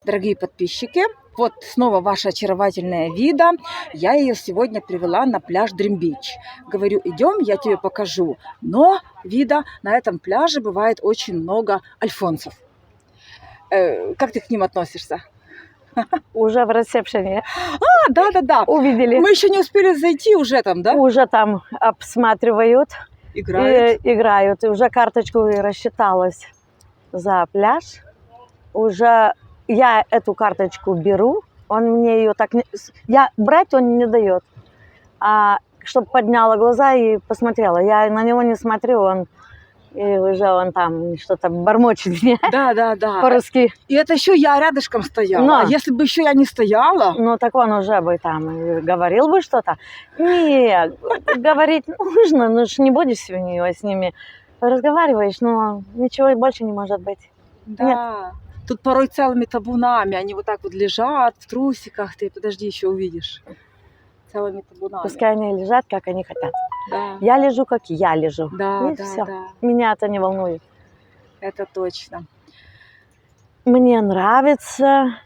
Дорогие подписчики, вот снова ваша очаровательная Вида. Я ее сегодня привела на пляж Dream Beach. Говорю, идем, я тебе покажу. Но, Вида, на этом пляже бывает очень много альфонсов. Как ты к ним относишься? Уже в ресепшене Да. увидели. Мы еще не успели зайти, уже там, да? Уже там обсматривают, Играют. И играют. И уже карточку и рассчиталась за пляж. Уже я эту карточку беру, он мне ее так... брать он не дает. А чтобы подняла глаза и посмотрела. Я на него не смотрю, он там что-то бормочет мне. Да. По-русски. И это еще я рядышком стояла. Но. А если бы еще я не стояла... Ну, так он уже бы там говорил бы что-то. Нет, говорить нужно, ну ж не будешь с ними. Разговариваешь, но ничего больше не может быть. Да. Нет. Тут порой целыми табунами, они вот так вот лежат в трусиках. Ты подожди, еще увидишь. Целыми табунами. Пускай они лежат, как они хотят. Да. Я лежу, как я лежу. Да, и да, все. да. Меня это не волнует. Это точно. Мне нравится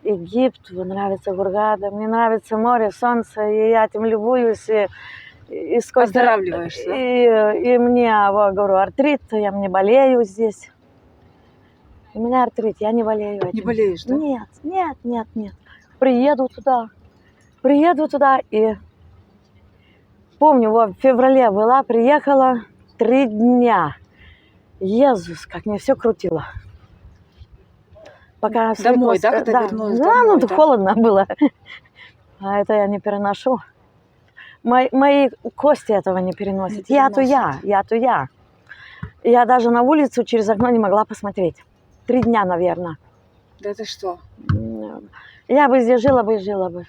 Египет, мне нравится Гургада, мне нравится море, солнце, и я этим любуюсь. И сколько... Оздоравливаешься. И мне, говорю, артрит, я не болею здесь. У меня артрит, я не болею этим. Не болеешь, да? Нет. Приеду туда и... Помню, в феврале была, приехала 3 дня. Иисус, как мне все крутило. Пока домой, да, когда вернулась да, домой, да? Холодно было. А это я не переношу. Мои кости этого не переносят. Я-то я. Я даже на улицу через окно не могла посмотреть. 3 дня, наверное. Да ты что? Я бы здесь жила бы.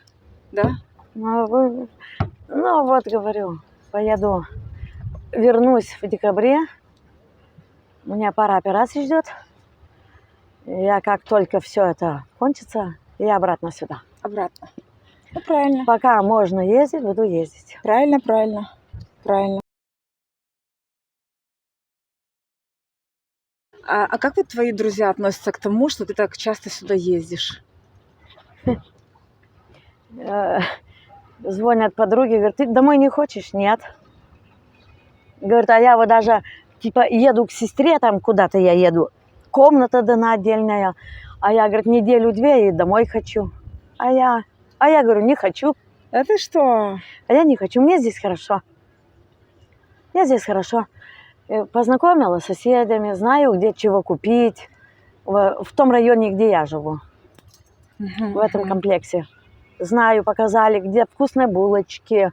Да? Ну, вот говорю, поеду, вернусь в декабре. У меня пара операций ждет. Я как только все это кончится, я обратно сюда. Обратно. Ну, правильно. Пока можно ездить, буду ездить. Правильно. А как вот твои друзья относятся к тому, что ты так часто сюда ездишь? Звонят подруги, говорят, ты домой не хочешь? Нет. Говорят, а я вот даже типа еду к сестре, там куда-то я еду, комната дана отдельная, а я, говорит, 1-2 недели и домой хочу. А я говорю, не хочу. А ты что? А я не хочу, мне здесь хорошо. Познакомилась с соседями, знаю, где чего купить. В том районе, где я живу, в этом комплексе. Знаю, показали, где вкусные булочки.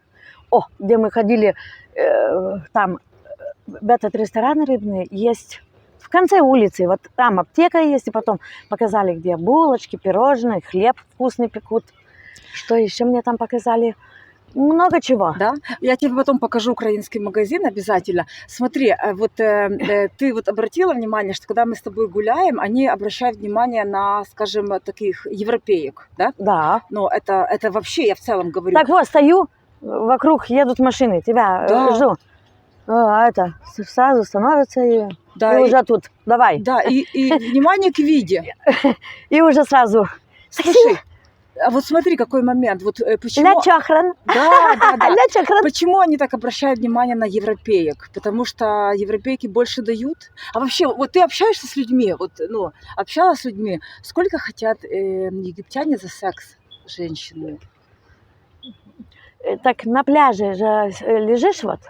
Где мы ходили, там в этот ресторан рыбный есть. В конце улицы, вот там аптека есть, и потом показали, где булочки, пирожные, хлеб вкусный пекут. Что еще мне там показали? Много чего. Да? Я тебе потом покажу украинский магазин обязательно. Смотри, вот ты вот обратила внимание, что когда мы с тобой гуляем, они обращают внимание на, скажем, таких европеек, да? Да. Но это вообще, я в целом говорю. Так вот, стою, вокруг едут машины, тебя жду. Это сразу становится и уже тут. Давай. Да, и внимание к Виде. И уже сразу. Слушай, а вот смотри, какой момент. Вот почему... Ля-чахран. Да. Ля-чахран. Почему они так обращают внимание на европеек? Потому что европейки больше дают. А вообще, вот ты общаешься с людьми, общалась с людьми. Сколько хотят египтяне за секс женщины? Так на пляже же лежишь вот.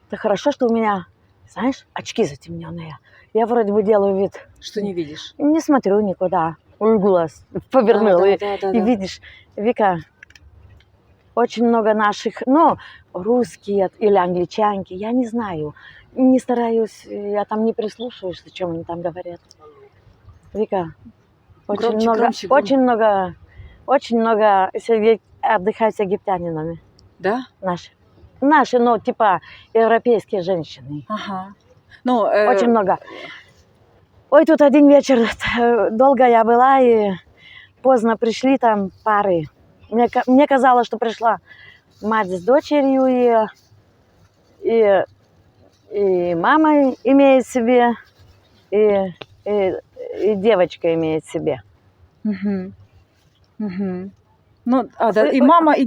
Это хорошо, что у меня, знаешь, очки затемненные. Я вроде бы делаю вид. Что не видишь? Не смотрю никуда. Глаз повернул. Да. И видишь, Вика, очень много наших, русские или англичанки, я не знаю. Не стараюсь, я там не прислушиваюсь, о чем они там говорят. Вика, очень много отдыхают с египтянинами. Да? Наши, европейские женщины. Ага. Очень много. Ой, тут один вечер, долго я была, и поздно пришли там пары. Мне казалось, что пришла мать с дочерью, и мама имеет себе, и девочка имеет себе. Мгм. Мгм. Ну, да, и мама, и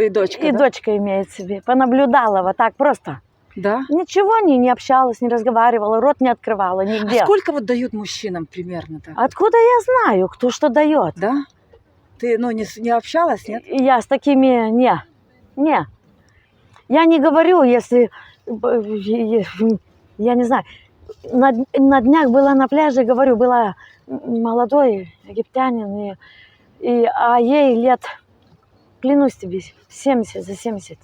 дочка, И да? дочка имеет себе. Понаблюдала вот так просто. Да? Ничего не общалась, не разговаривала, рот не открывала А нигде. сколько вот дают мужчинам примерно так? Откуда я знаю, кто что дает? Да? Ты, ну, не общалась, нет? Я с такими не. Я не говорю, если я не знаю. На днях была на пляже, говорю, была молодой египтянин, а ей лет, клянусь тебе, 70, за 70.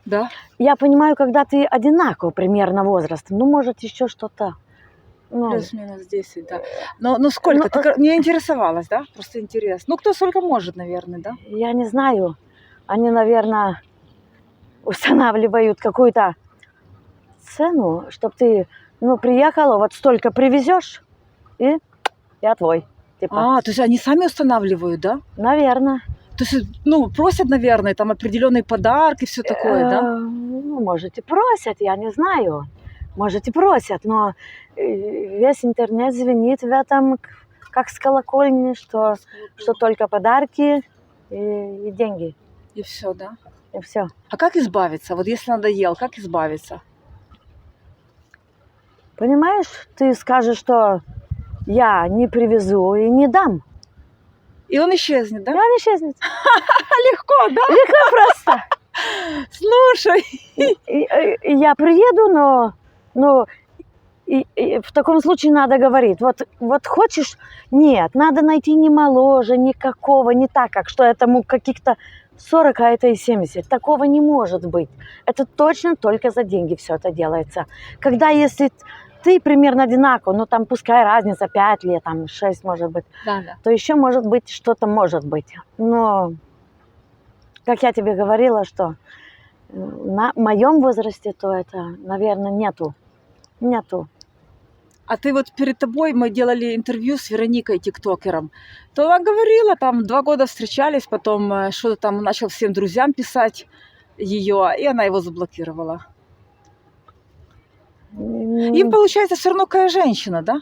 Да? Я понимаю, когда ты одинаково примерно возрастом, ну, может, еще что-то. Ну, Плюс-минус 10, да. Но сколько? Ты не интересовалась, да? Просто интересно. Ну, кто сколько может, наверное, да? я не знаю. Они, наверное, устанавливают какую-то цену, чтобы ты, ну, приехала, вот столько привезешь, и я твой. Типа, То есть они сами устанавливают, да? наверное. То есть, ну, просят, наверное, там определенные подарки, все такое, да? Ну, может, и просят, я не знаю. Может, и просят, но весь интернет звенит в этом, как с колокольни, что только подарки и деньги, И все, да? и все. А как избавиться? Вот если надоел, как избавиться? Понимаешь, ты скажешь, что я не привезу и не дам. И он исчезнет, И да? он исчезнет. Легко, да? Легко просто. Слушай. И я приеду, но и в таком случае надо говорить, вот хочешь, нет, надо найти не моложе, никакого, не так, как что этому каких-то 40, а это и 70. Такого не может быть. Это точно только за деньги все это делается. Когда если ты примерно одинаково, ну там пускай разница 5 лет, там 6 может быть, Да, да. то еще может быть что-то может быть. Но, как я тебе говорила, что на моем возрасте, то это, наверное, нету. А ты вот перед тобой мы делали интервью с Вероникой, тиктокером. То она говорила, там 2 года встречались, потом что-то там начал всем друзьям писать ее, и она его заблокировала. Им, получается, все равно какая женщина, да?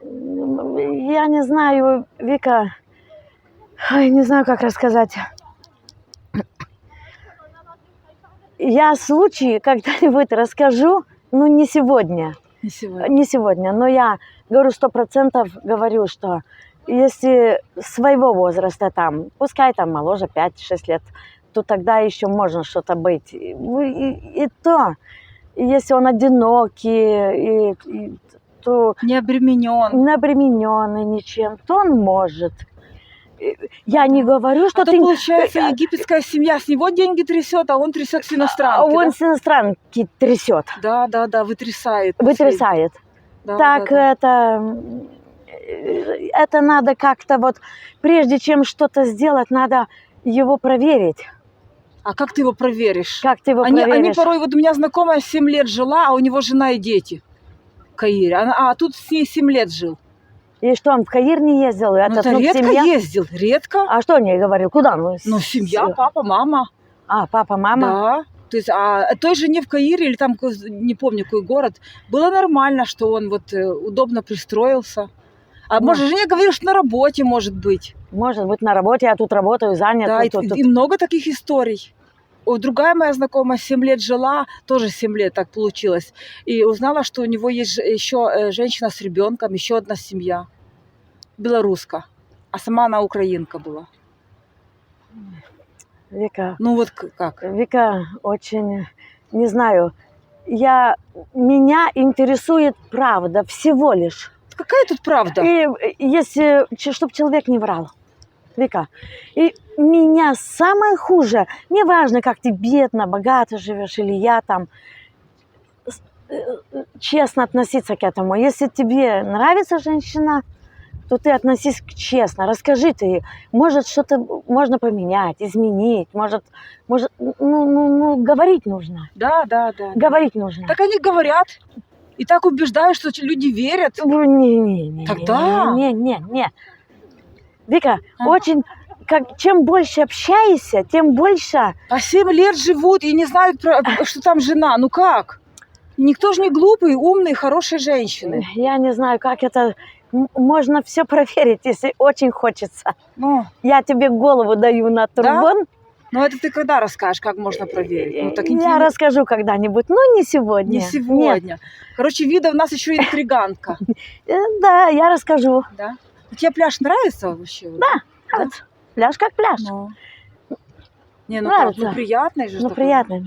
Я не знаю, Вика, не знаю, как рассказать. Я случай когда-нибудь расскажу, но не сегодня. Не сегодня. Не сегодня, но я говорю 100%, говорю, что если своего возраста там, пускай там моложе 5-6 лет, то тогда еще можно что-то быть. И то, если он одинокий, то Не обременен. не обремененный ничем, то он может. Я не говорю, что А то, ты... получается, египетская семья с него деньги трясет, а он трясет с иностранки, Он да? с иностранки трясет. Да, вытрясает. Вытрясает. Да, Так да. это надо как-то вот, прежде чем что-то сделать, надо его проверить. А как ты его проверишь? Как ты его Они проверишь? порой, вот у меня знакомая 7 лет жила, а у него жена и дети в Каире. А тут с ней 7 лет жил. И что, он в Каир не ездил? Это редко семья? ездил, редко. А что он ей говорил? Куда? Ну, Семья, папа, мама. папа, мама? Да. То есть, той жене в Каире или там, не помню, какой город, было нормально, что он вот удобно пристроился. Может, жене говорил, что на работе, может быть. Может быть, на работе, я тут работаю, занят. Да, и много таких историй. Другая моя знакомая 7 лет жила, тоже 7 лет так получилось. И узнала, что у него есть еще женщина с ребенком, еще одна семья. Белоруска. А сама она украинка была. Вика. Ну вот как? Вика, очень, не знаю, меня интересует правда всего лишь. Какая тут правда? И если, чтобы человек не врал. Вика, и меня самое хуже, неважно, как ты бедно, богато живешь, или я там, честно относиться к этому. Если тебе нравится женщина, то ты относись честно, расскажи ты, может, что-то можно поменять, изменить, может, говорить нужно. Да. Говорить нужно. Так они говорят. И так убеждают, что люди верят. Не. Тогда? Не. Вика, очень, чем больше общаешься, тем больше... А 7 лет живут и не знают, что там жена. Ну как? Никто же не глупый, умный, хорошие женщины. Я не знаю, как это Можно все проверить, если очень хочется. Ну, Я тебе голову даю на турбон. ну это ты когда расскажешь, как можно проверить? Ну, так Я интересно. расскажу когда-нибудь, но не сегодня. Не Нет. сегодня. Короче, Вида у нас еще интриганка. Да, я расскажу. Да? Тебе пляж нравится вообще? Да. Да? Вот. Пляж как пляж. Ну. Не, ну как, Нравится. ну приятный же. Ну, такой. приятно.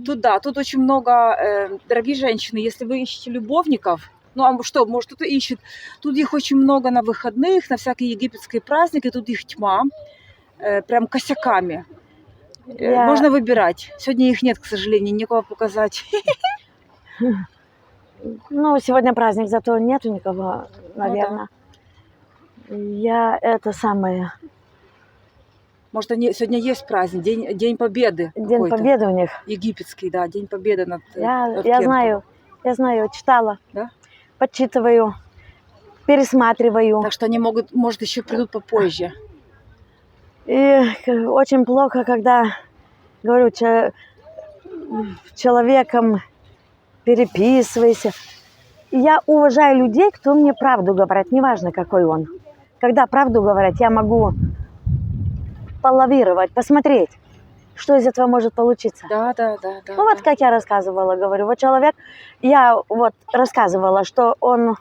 Тут да, тут очень много, дорогие женщины, если вы ищете любовников, ну а что, может кто-то ищет, тут их очень много на выходных, на всякие египетские праздники, тут их тьма, прям косяками. Можно выбирать. Сегодня их нет, к сожалению, некого показать. Ну, сегодня праздник, зато нету никого, наверное. Я это самое... Может, сегодня есть праздник, День Победы. День какой-то. Победы у них. Египетский, да, День Победы над Я кем-то. знаю, читала, Да? подчитываю, пересматриваю. Так что они могут, может, еще придут попозже. И очень плохо, когда, говорю, человеком переписывайся. Я уважаю людей, кто мне правду говорит, неважно, какой он. Когда правду говорят, я могу полавировать, посмотреть, что из этого может получиться. Да. Ну вот как я рассказывала, говорю, вот человек, я вот рассказывала, что он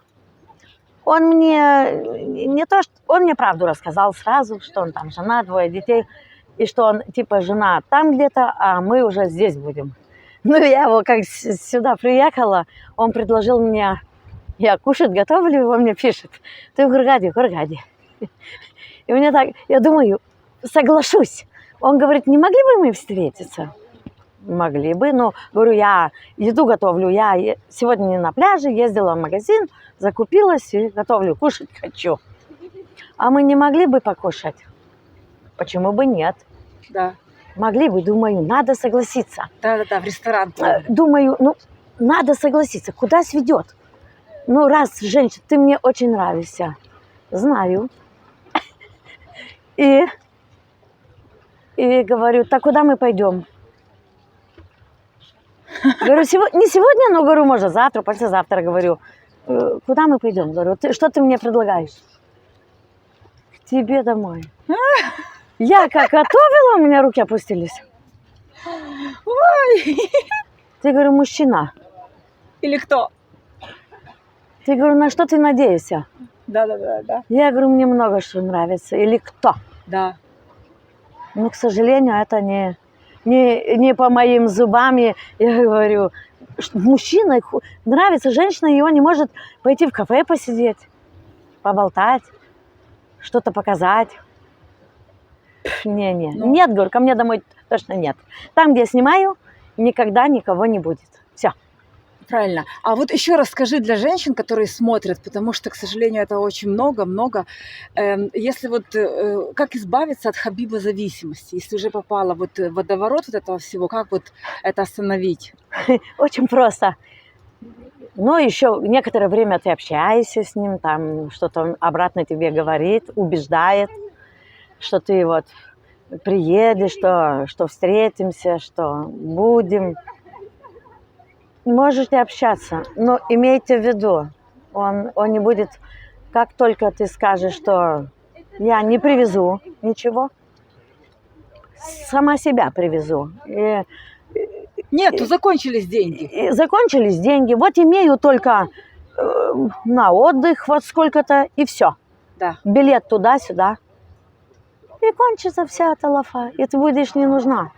мне не то, что он мне правду рассказал сразу, что он там жена, 2 детей, и что он типа жена там где-то, а мы уже здесь будем. Ну я его как сюда приехала, он предложил мне, я кушать готовлю, он мне пишет, ты в Хургаде. И мне так, я думаю, соглашусь. Он говорит, не могли бы мы встретиться? Могли бы, но, говорю, я еду готовлю. Я сегодня не на пляже, ездила в магазин, закупилась и готовлю, кушать хочу. А мы не могли бы покушать? Почему бы нет? Да. Могли бы, думаю, надо согласиться. Да, в ресторан. Думаю, ну, надо согласиться. Куда сведет? Ну, раз, женщина, ты мне очень нравишься. Знаю. И говорю, так куда мы пойдем? Говорю, не сегодня, но говорю, может, завтра, послезавтра, говорю. Куда мы пойдем? Говорю, что ты мне предлагаешь? К тебе домой. Я как готовила, у меня руки опустились. Ой. Ты, говорю, мужчина. Или кто? Ты, говорю, на что ты надеешься? Да. Я говорю, мне много что нравится. Или кто? Да. Но, к сожалению, это не по моим зубам. Я говорю, мужчина нравится, женщина, и он не может пойти в кафе посидеть, поболтать, что-то показать. Нет, говорю, ко мне домой точно нет. Там, где я снимаю, никогда никого не будет. Все. Правильно. А вот еще раз скажи для женщин, которые смотрят, потому что, к сожалению, это очень много. Если вот как избавиться от хабибозависимости, если уже попала вот в водоворот вот этого всего, как вот это остановить? Очень просто. Ну, еще некоторое время ты общаешься с ним, там что-то он обратно тебе говорит, убеждает, что ты вот приедешь, что встретимся, что будем. Можете общаться, но имейте в виду, он не будет, как только ты скажешь, что я не привезу ничего, сама себя привезу. Нет, закончились деньги. И закончились деньги, вот имею только на отдых вот сколько-то, и все. Да. Билет туда-сюда. И кончится вся эта лафа, и ты будешь не нужна.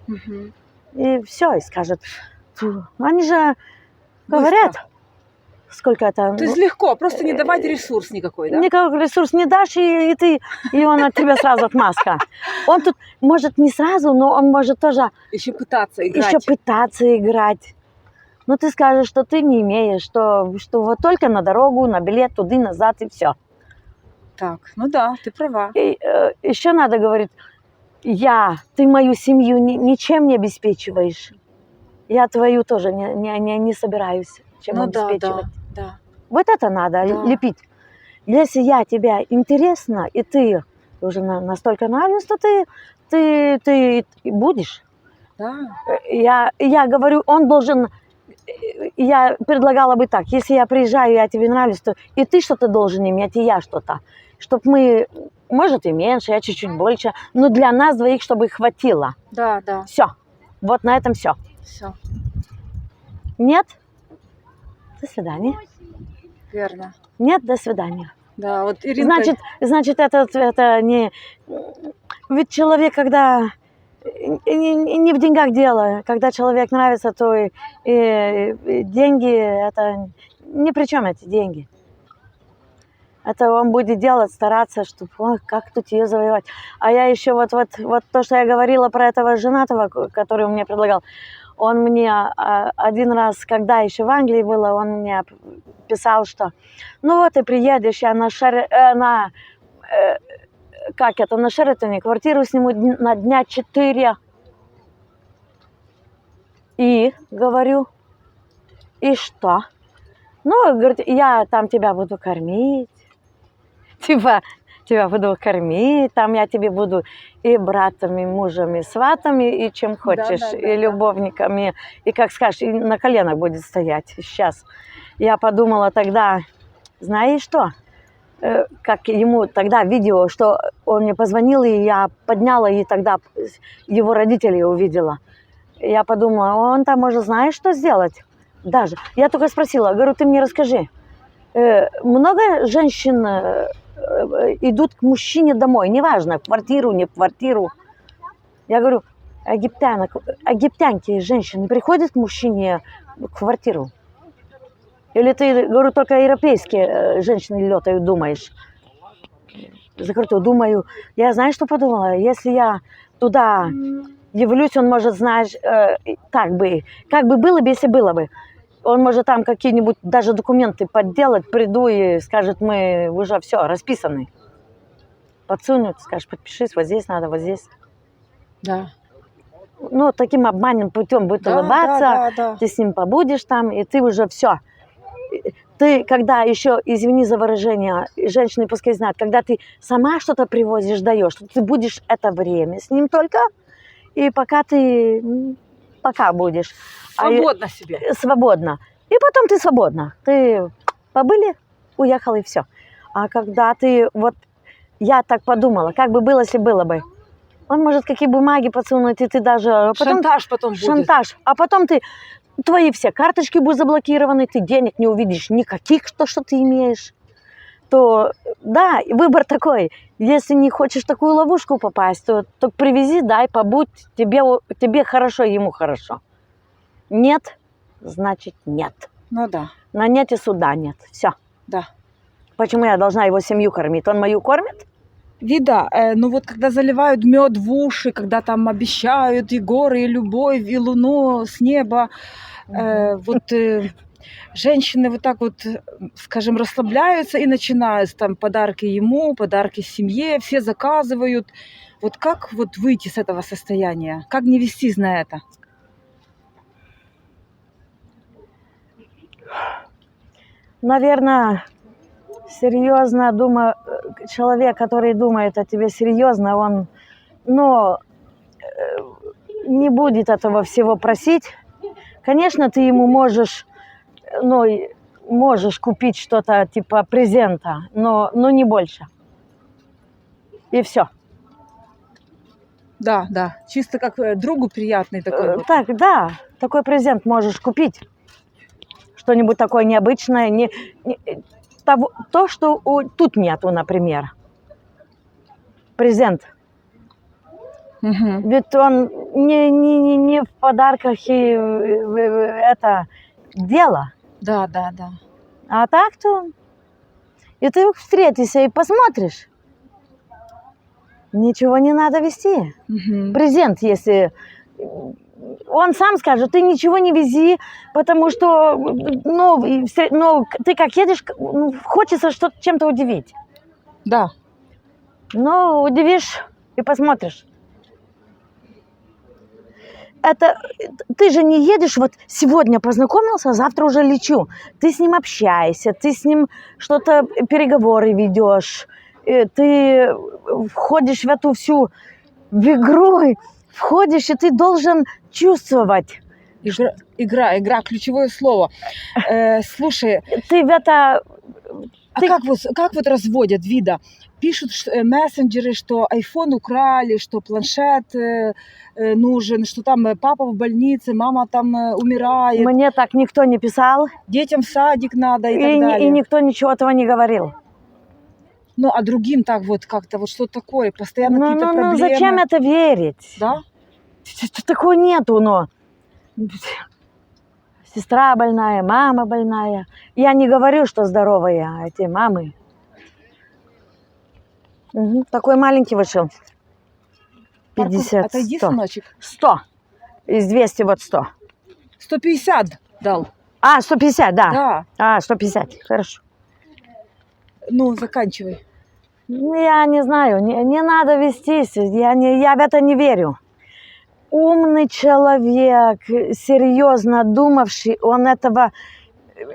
Угу. И все, и скажет... Они же говорят, сколько это... То есть легко, просто не давать ресурс никакой, да? Никакой ресурс не дашь, и он от тебя сразу отмазка. Он тут может не сразу, но он может тоже... Еще пытаться играть. Но ты скажешь, что ты не имеешь, что вот только на дорогу, на билет, туда, назад, и все. Так, ну да, ты права. И еще надо говорить, ты мою семью ничем не обеспечиваешь. Я твою тоже не собираюсь чем обеспечивать. Да. Вот это надо лепить. Если я тебя интересна, и ты уже настолько нравишься, то ты будешь. Да. Я говорю, он должен я предлагала бы так, если я приезжаю, я тебе нравлюсь, то и ты что-то должен иметь, и я что-то. Чтоб мы, может, и меньше, я чуть-чуть больше, но для нас двоих, чтобы хватило. Да, да. Все. Вот на этом все. Все. Нет? До свидания. Верно. Нет, до свидания. Да, вот Ирина. Значит, это не... Ведь человек, когда... Не в деньгах дело. Когда человек нравится, то и деньги, это... Ни при чем эти деньги. Это он будет делать, стараться, чтобы, ой, как тут ее завоевать. А я еще вот то, что я говорила про этого женатого, который мне предлагал, он мне один раз, когда еще в Англии было, он мне писал, что ну вот ты приедешь, я на Шератоне квартиру сниму на дня 4. И, говорю, и что? Ну, говорит, я там тебя буду кормить. Типа, тебя буду кормить, там я тебе буду и братами, и мужем, и сватами, и чем хочешь, и любовниками, и, как скажешь, и на коленах будет стоять сейчас. Я подумала тогда, знаешь что, как ему тогда видео, что он мне позвонил, и я подняла, и тогда его родителей увидела. Я подумала, он там может, знаешь, что сделать? Даже. Я только спросила, говорю, ты мне расскажи, много женщин идут к мужчине домой, неважно, в квартиру, не в квартиру. Я говорю, египтянки, женщины приходят к мужчине в квартиру? Или ты, говорю, только европейские женщины летают, думаешь? Закрытую, думаю. Я, знаешь, что подумала? Если я туда явлюсь, он может, знаешь, как бы было бы, если было бы. Он может там какие-нибудь даже документы подделать, приду и скажет, мы уже все, расписаны. Подсунут, скажет, подпишись, вот здесь надо, вот здесь. Да. Ну, таким обманным путем будет улыбаться, да. Ты с ним побудешь там, и ты уже все. Ты, когда еще, извини за выражение, женщины пускай знают, когда ты сама что-то привозишь, даешь, ты будешь это время с ним только, и пока будешь. Свободно себе. Свободно. И потом ты свободна. Ты побыли, уехал и все. А когда ты, вот, я так подумала, как бы было, если было бы. Он может какие бумаги подсунуть, и ты даже... Шантаж потом будет. Шантаж. А потом твои все карточки будут заблокированы, ты денег не увидишь никаких, что ты имеешь. То, да, выбор такой. Если не хочешь в такую ловушку попасть, то привези, дай, побудь, тебе хорошо, ему хорошо. Нет, значит нет. Ну да. На нет и суда нет. Все. Да. Почему я должна его семью кормить? Он мою кормит? Вида, ну вот когда заливают мед в уши, когда там обещают и горы, и любовь, и луну с неба, женщины вот так вот, скажем, расслабляются и начинают там подарки ему, подарки семье, все заказывают. Вот как вот выйти с этого состояния? Как не вестись на это? Наверное, серьезно думаю, человек, который думает о тебе серьезно, он, не будет этого всего просить. Конечно, ты ему можешь купить что-то типа презента, но не больше. И все. Да, да. Чисто как другу приятный такой. Так, да. Такой презент можешь купить. Что-нибудь такое необычное. То, что тут нету, например. Презент. Угу. Ведь он не в подарках и это дело. Да, да, да. А так-то и ты встретишься и посмотришь. Ничего не надо везти. Угу. Презент, если... Он сам скажет, ты ничего не вези, потому что, ты как едешь, хочется что-то чем-то удивить. Да. Ну, удивишь и посмотришь. Это ты же не едешь, вот сегодня познакомился, завтра уже лечу. Ты с ним общаешься, ты с ним что-то, переговоры ведешь, ты входишь в эту всю в игру, входишь, и ты должен чувствовать, Игра, ключевое слово. Слушай, Ты в это... а как вот разводят, Вида? Пишут мессенджеры, что iPhone украли, что планшет нужен, что там папа в больнице, мама там умирает, Мне так никто не писал, детям в садик надо и так и далее. никто ничего этого не говорил. Ну, а другим так вот как-то, вот что такое, постоянно какие-то Ну, проблемы. зачем это верить? Да? Такого нету, но... Сестра больная, мама больная. Я не говорю, что здоровые, а эти мамы. Угу. Такой маленький вышел. 50, Отойди, 100. сыночек. 100. Из 200 вот 100. 150 дал. А, 150, да. Да. А, 150, хорошо. Ну, заканчивай. Я не знаю, не надо вестись. Я в это не верю. Умный человек, серьезно думавший, он этого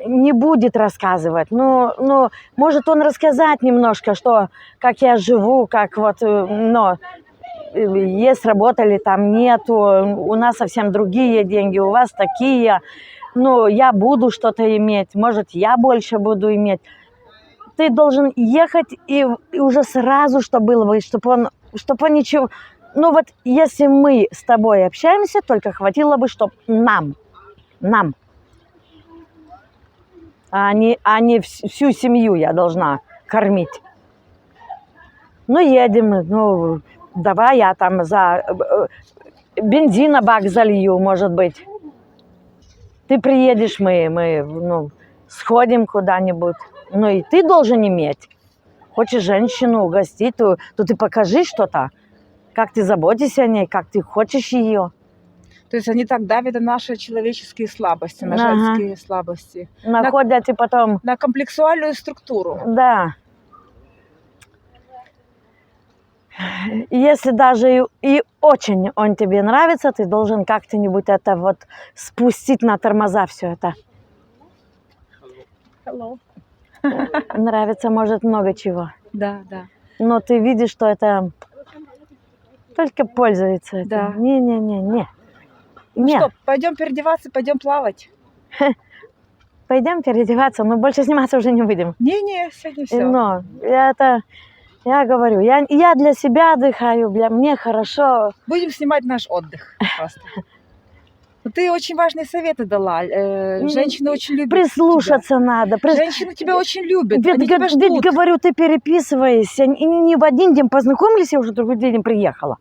не будет рассказывать. Ну, может он рассказать немножко, что, как я живу, как вот, но есть работа или там нету, у нас совсем другие деньги, у вас такие, ну, я буду что-то иметь, может, я больше буду иметь. Ты должен ехать и уже сразу, что было бы, чтобы он ничего... Ну вот, если мы с тобой общаемся, только хватило бы, чтобы нам, а не всю семью я должна кормить. Ну, едем, ну, давай я там за бензина бак залью, может быть. Ты приедешь, мы сходим куда-нибудь. Ну, и ты должен иметь. Хочешь женщину угостить, то ты покажи что-то. Как ты заботишься о ней, как ты хочешь ее. То есть они так давят на наши человеческие слабости, на женские слабости. Находят и потом... На комплексуальную структуру. Да. Если даже и очень он тебе нравится, ты должен как-то-нибудь это вот спустить на тормоза все это. Hello. Нравится, может, много чего. Да, да. Но ты видишь, что это только пользуется. Да. Не. Ну что, пойдем переодеваться, пойдем плавать. Пойдем переодеваться, но больше сниматься уже не будем. Не, сегодня все. Но я говорю, я для себя отдыхаю, мне хорошо. Будем снимать наш отдых просто. Ты очень важные советы дала. Женщины очень любят Прислушаться тебя. надо. Женщины тебя очень любят. Ведь говорю, ты переписываешься. И не в один день познакомились, я уже другой день приехала.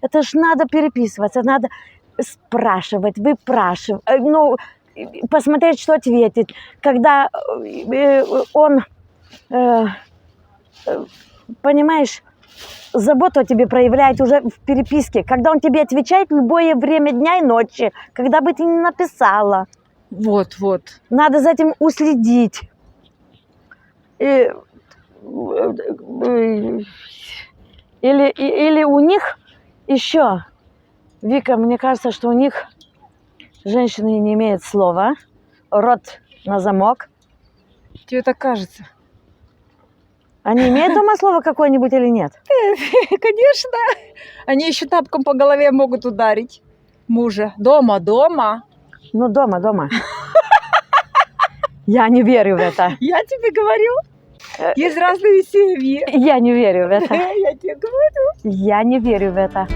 Это ж надо переписываться, надо спрашивать, выпрашивать. Ну, посмотреть, что ответить. Когда он, понимаешь, заботу о тебе проявляет уже в переписке. Когда он тебе отвечает в любое время дня и ночи, когда бы ты ни написала. Вот. Надо за этим уследить. Или у них еще, Вика, мне кажется, что у них женщины не имеют слова, рот на замок. Тебе так кажется? Они имеют дома слово какое-нибудь или нет? Конечно. Они еще тапком по голове могут ударить мужа. Дома. Ну, дома. Я не верю в это. Я тебе говорю. Есть разные семьи. Я не верю в это. Я тебе говорю. Я не верю в это.